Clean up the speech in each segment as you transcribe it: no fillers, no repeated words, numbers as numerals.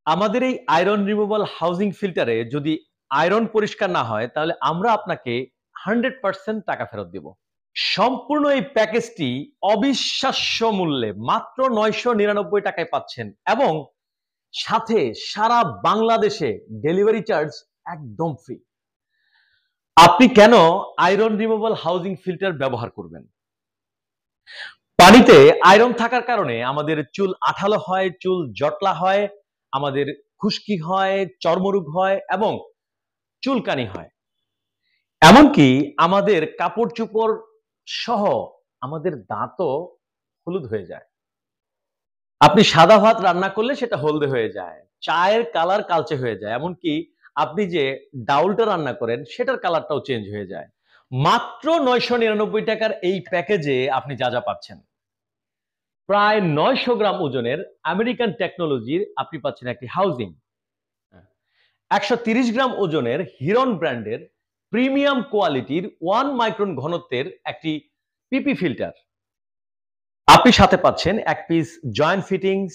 আমাদের এই iron removal housing ফিল্টারে যদি আয়রন পরিষ্কার না হয় তাহলে আমরা আপনাকে 100% টাকা ফেরত দিব। সম্পূর্ণ এই প্যাকেজটি অবিশ্বাস্য মূল্যে মাত্র 999 টাকায় পাচ্ছেন এবং সাথে সারা বাংলাদেশে ডেলিভারি চার্জ একদম ফ্রি। আপনি কেন আয়রন রিমুভাল হাউজিং ফিল্টার ব্যবহার করবেন? পানিতে আয়রন থাকার কারণে আমাদের চুল আঠালো হয়, চুল জটলা হয়, আমাদের খুশকি হয়, চর্মরোগ হয় এবং চুলকানি হয়। এমনকি আমাদের কাপড়-চোপড় সহ আমাদের দাঁতও হলুদ হয়ে যায়। আপনি সাদা ভাত রান্না করলে সেটা হলদে হয়ে যায়। চায়ের কালার কালচে হয়ে যায়। এমনকি আপনি যে ডাউলটা রান্না করেন সেটার কালারটাও চেঞ্জ হয়ে যায়। মাত্র ৯৯৯ টাকার এই প্যাকেজে আপনি যা পাচ্ছেন। প্রায় ৯০০ গ্রাম ওজনের আমেরিকান টেকনোলজির আপনি পাচ্ছেন একটি হাউজিং। ১৩০ গ্রাম ওজনের হিরন ব্র্যান্ডের প্রিমিয়াম কোয়ালিটির 1 মাইক্রন ঘনত্বের একটি পিপি ফিল্টার। আপনি সাথে পাচ্ছেন এক পিস জয়েন্ট ফিটিংস,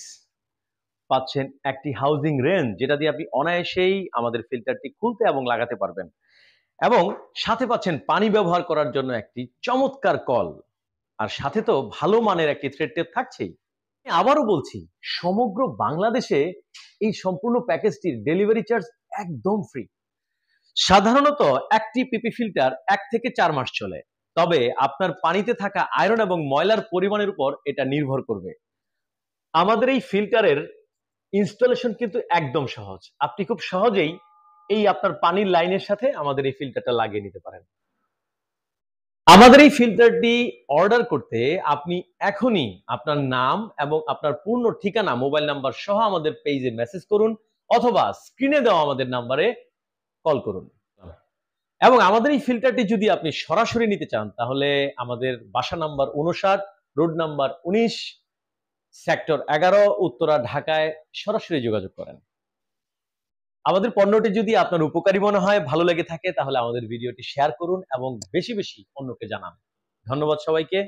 পাচ্ছেন একটি হাউজিং রেঞ্জ যেটা দিয়ে আপনি অনায়াসেই আমাদের ফিল্টারটি খুলতে এবং লাগাতে পারবেন এবং সাথে পাচ্ছেন পানি ব্যবহার করার জন্য একটি চমৎকার কল। আর সাথে তো ভালো মানের একটি থ্রেড টেপ থাকছেই। আমি আবারও বলছি, সমগ্র বাংলাদেশে এই সম্পূর্ণ প্যাকেজটির ডেলিভারি চার্জ একদম ফ্রি। সাধারণত একটি পিপি ফিল্টার ১ থেকে ৪ মাস চলে। তবে আপনার পানিতে থাকা আয়রন এবং ময়লার পরিমাণের উপর এটা নির্ভর করবে। আমাদের এই ফিল্টারের ইনস্টলেশন কিন্তু একদম সহজ। আপনি খুব সহজেই এই আপনার পানির লাইনের সাথে আমাদের এই ফিল্টারটা লাগিয়ে নিতে পারেন। আমাদের এই ফিল্টারটি অর্ডার করতে আপনি এখনই আপনার নাম এবং আপনার পূর্ণ ঠিকানা, মোবাইল নাম্বার সহ আমাদের পেজে মেসেজ করুন অথবা স্ক্রিনে দেওয়া আমাদের নাম্বারে কল করুন। এবং আমাদের এই ফিল্টারটি যদি আপনি সরাসরি নিতে চান তাহলে আমাদের বাসা number ৫৯, road number ১৯, sector ১১, Uttara, ঢাকায় সরাসরি যোগাযোগ করেন। আমাদের পণ্যটি যদি আপনার উপকারী মনে হয়, ভালো লেগে থাকে তাহলে আমাদের ভিডিওটি শেয়ার করুন এবং বেশি অন্যকে জানান। ধন্যবাদ সবাইকে।